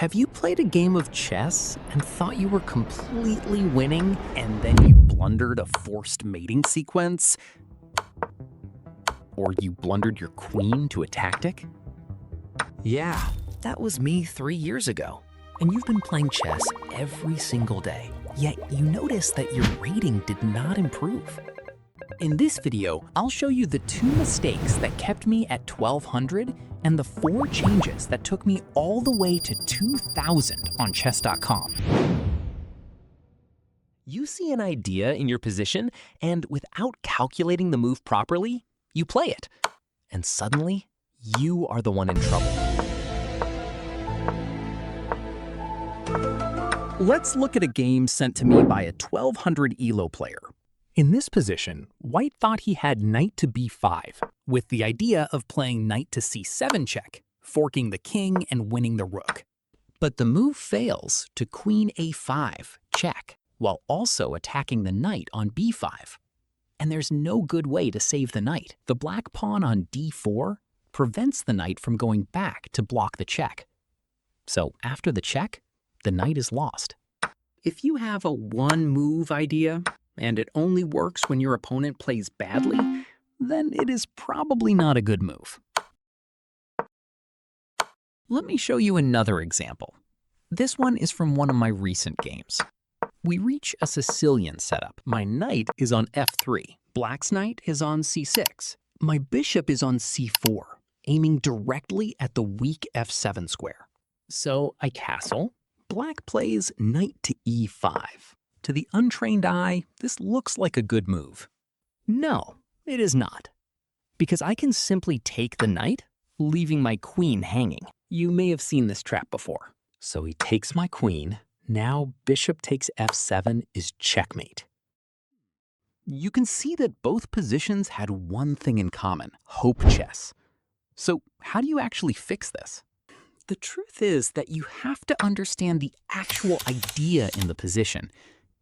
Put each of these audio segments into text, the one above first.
Have you played a game of chess and thought you were completely winning and then you blundered a forced mating sequence? Or you blundered your queen to a tactic? Yeah, that was me 3 years ago. And you've been playing chess every single day, yet you notice that your rating did not improve. In this video, I'll show you the 2 mistakes that kept me at 1200 and the 4 changes that took me all the way to 2000 on chess.com. You see an idea in your position, and without calculating the move properly, you play it. And suddenly, you are the one in trouble. Let's look at a game sent to me by a 1200 ELO player. In this position, White thought he had knight to b5, with the idea of playing knight to c7 check, forking the king and winning the rook. But the move fails to queen a5 check, while also attacking the knight on b5. And there's no good way to save the knight. The black pawn on d4 prevents the knight from going back to block the check. So after the check, the knight is lost. If you have a one-move idea, and it only works when your opponent plays badly, then it is probably not a good move. Let me show you another example. This one is from one of my recent games. We reach a Sicilian setup. My knight is on f3. Black's knight is on c6. My bishop is on c4, aiming directly at the weak f7 square. So I castle. Black plays knight to e5. To the untrained eye, this looks like a good move. No, it is not. Because I can simply take the knight, leaving my queen hanging. You may have seen this trap before. So he takes my queen. Now bishop takes f7 is checkmate. You can see that both positions had one thing in common: hope chess. So how do you actually fix this? The truth is that you have to understand the actual idea in the position,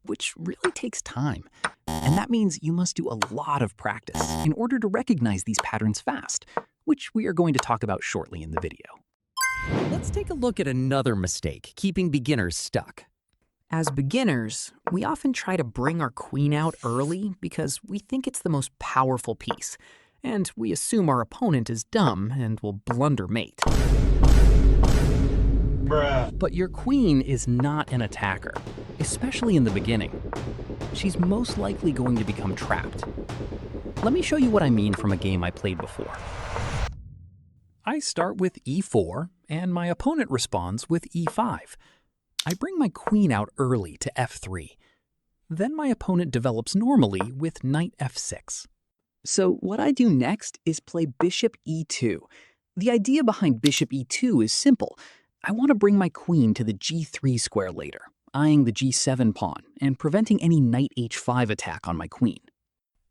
which really takes time. And that means you must do a lot of practice in order to recognize these patterns fast, which we are going to talk about shortly in the video. Let's take a look at another mistake keeping beginners stuck. As beginners, we often try to bring our queen out early because we think it's the most powerful piece, and we assume our opponent is dumb and will blunder mate. But your queen is not an attacker, especially in the beginning. She's most likely going to become trapped. Let me show you what I mean from a game I played before. I start with e4, and my opponent responds with e5. I bring my queen out early to f3. Then my opponent develops normally with knight f6. So what I do next is play bishop e2. The idea behind bishop e2 is simple. I want to bring my queen to the g3 square later, eyeing the g7 pawn and preventing any knight h5 attack on my queen.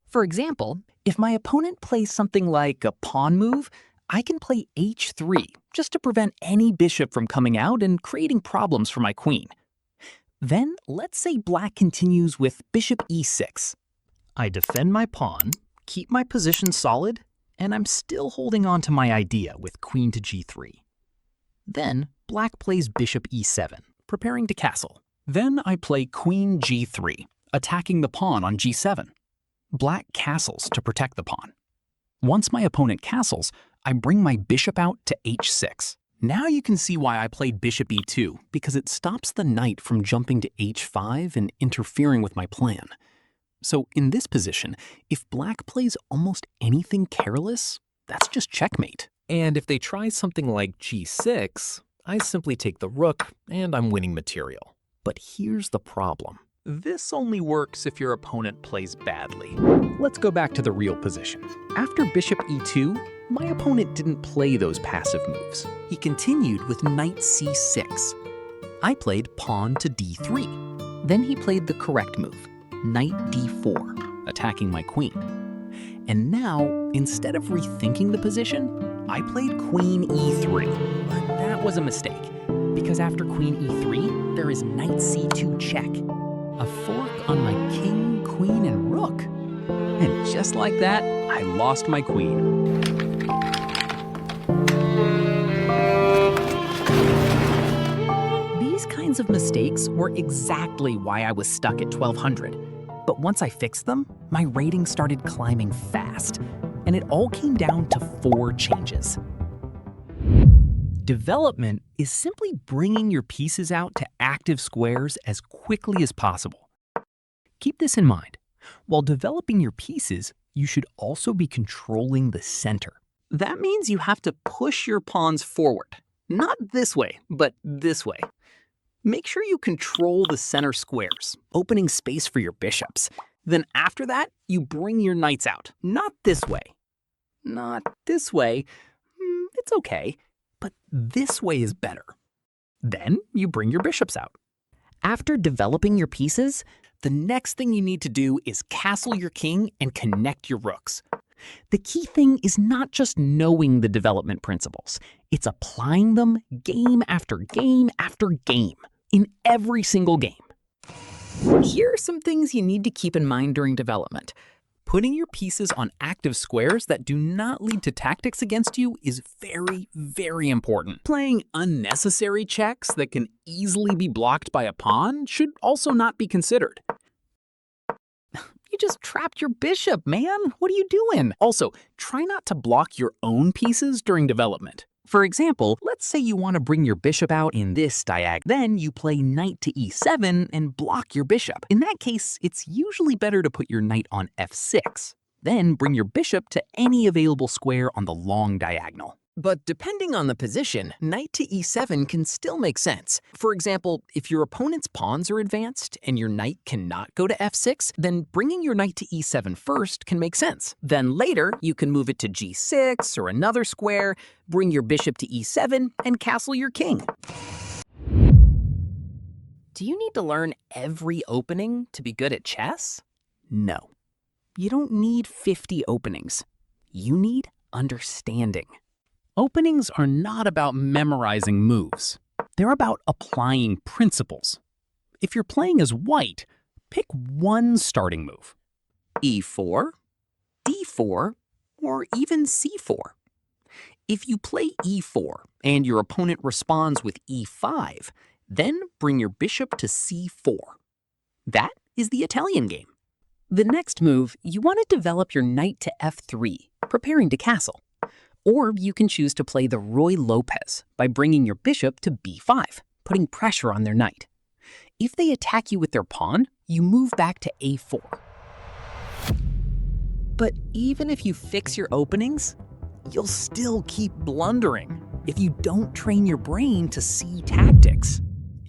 For example, if my opponent plays something like a pawn move, I can play h3 just to prevent any bishop from coming out and creating problems for my queen. Then let's say black continues with bishop e6. I defend my pawn, keep my position solid, and I'm still holding on to my idea with queen to g3. Then black plays bishop e7, preparing to castle. Then I play queen g3, attacking the pawn on g7. Black castles to protect the pawn. Once my opponent castles, I bring my bishop out to h6. Now you can see why I played bishop e2, because it stops the knight from jumping to h5 and interfering with my plan. So in this position, if black plays almost anything careless, that's just checkmate. And if they try something like g6, I simply take the rook and I'm winning material. But here's the problem. This only works if your opponent plays badly. Let's go back to the real position. After bishop e2, my opponent didn't play those passive moves. He continued with knight c6. I played pawn to d3. Then he played the correct move, knight d4, attacking my queen. And now, instead of rethinking the position, I played queen e3. But that was a mistake, because after queen e3, there is knight c2 check. A fork on my king, queen, and rook. And just like that, I lost my queen. These kinds of mistakes were exactly why I was stuck at 1200. But once I fixed them, my rating started climbing fast. And it all came down to 4 changes. Development is simply bringing your pieces out to active squares as quickly as possible. Keep this in mind. While developing your pieces, you should also be controlling the center. That means you have to push your pawns forward. Not this way, but this way. Make sure you control the center squares, opening space for your bishops. Then after that, you bring your knights out. Not this way. Not this way. It's okay, but this way is better. Then you bring your bishops out. After developing your pieces, the next thing you need to do is castle your king and connect your rooks. The key thing is not just knowing the development principles, it's applying them game after game after game, in every single game. Here are some things you need to keep in mind during development. Putting your pieces on active squares that do not lead to tactics against you is very, very important. Playing unnecessary checks that can easily be blocked by a pawn should also not be considered. You just trapped your bishop, man. What are you doing? Also, try not to block your own pieces during development. For example, let's say you want to bring your bishop out in this diagonal. Then you play knight to e7 and block your bishop. In that case, it's usually better to put your knight on f6. Then bring your bishop to any available square on the long diagonal. But depending on the position, knight to e7 can still make sense. For example, if your opponent's pawns are advanced and your knight cannot go to f6, then bringing your knight to e7 first can make sense. Then later, you can move it to g6 or another square, bring your bishop to e7, and castle your king. Do you need to learn every opening to be good at chess? No. You don't need 50 openings. You need understanding. Openings are not about memorizing moves. They're about applying principles. If you're playing as white, pick one starting move. e4, d4, or even c4. If you play e4 and your opponent responds with e5, then bring your bishop to c4. That is the Italian game. The next move, you want to develop your knight to f3, preparing to castle. Or you can choose to play the Ruy Lopez by bringing your bishop to b5, putting pressure on their knight. If they attack you with their pawn, you move back to a4. But even if you fix your openings, you'll still keep blundering if you don't train your brain to see tactics.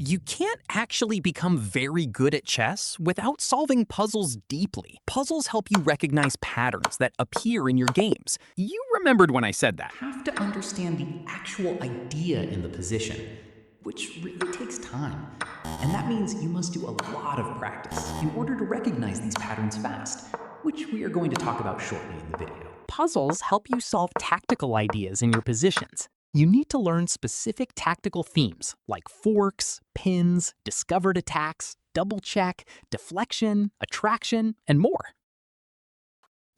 You can't actually become very good at chess without solving puzzles deeply. Puzzles help you recognize patterns that appear in your games. You remembered when I said that. You have to understand the actual idea in the position, which really takes time. And that means you must do a lot of practice in order to recognize these patterns fast, which we are going to talk about shortly in the video. Puzzles help you solve tactical ideas in your positions. You need to learn specific tactical themes like forks, pins, discovered attacks, double check, deflection, attraction, and more.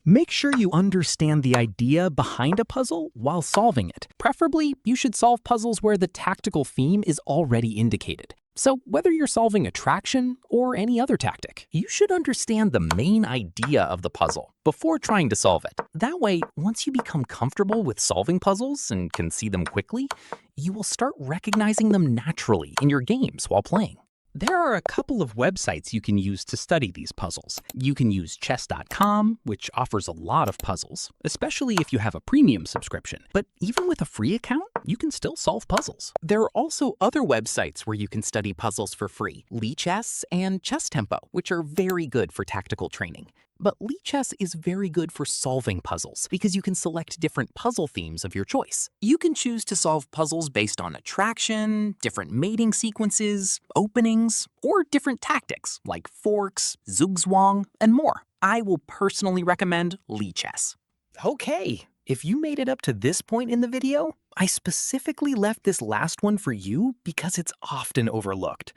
Make sure you understand the idea behind a puzzle while solving it. Preferably, you should solve puzzles where the tactical theme is already indicated. So whether you're solving attraction or any other tactic, you should understand the main idea of the puzzle before trying to solve it. That way, once you become comfortable with solving puzzles and can see them quickly, you will start recognizing them naturally in your games while playing. There are a couple of websites you can use to study these puzzles. You can use chess.com, which offers a lot of puzzles, especially if you have a premium subscription. But even with a free account, you can still solve puzzles. There are also other websites where you can study puzzles for free. Lichess and Chess Tempo, which are very good for tactical training. But Lichess is very good for solving puzzles because you can select different puzzle themes of your choice. You can choose to solve puzzles based on attraction, different mating sequences, openings, or different tactics like forks, zugzwang, and more. I will personally recommend Lichess. Okay, if you made it up to this point in the video, I specifically left this last one for you because it's often overlooked.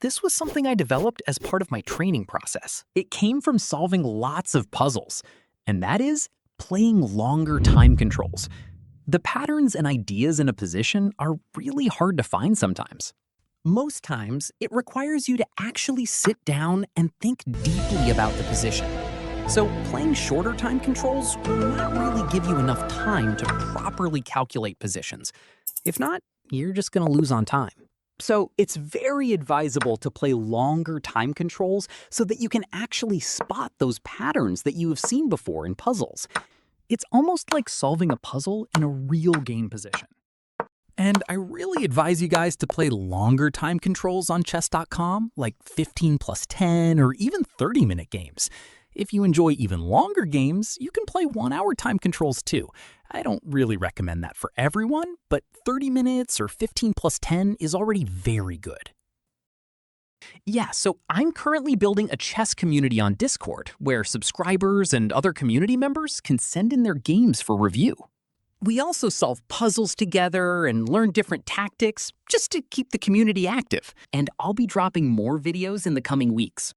This was something I developed as part of my training process. It came from solving lots of puzzles, and that is playing longer time controls. The patterns and ideas in a position are really hard to find sometimes. Most times, it requires you to actually sit down and think deeply about the position. So playing shorter time controls will not really give you enough time to properly calculate positions. If not, you're just going to lose on time. So it's very advisable to play longer time controls so that you can actually spot those patterns that you have seen before in puzzles. It's almost like solving a puzzle in a real game position. And I really advise you guys to play longer time controls on chess.com, like 15 plus 10 or even 30-minute games. If you enjoy even longer games, you can play 1-hour time controls too. I don't really recommend that for everyone, but 30 minutes or 15 plus 10 is already very good. Yeah, so I'm currently building a chess community on Discord where subscribers and other community members can send in their games for review. We also solve puzzles together and learn different tactics just to keep the community active. And I'll be dropping more videos in the coming weeks.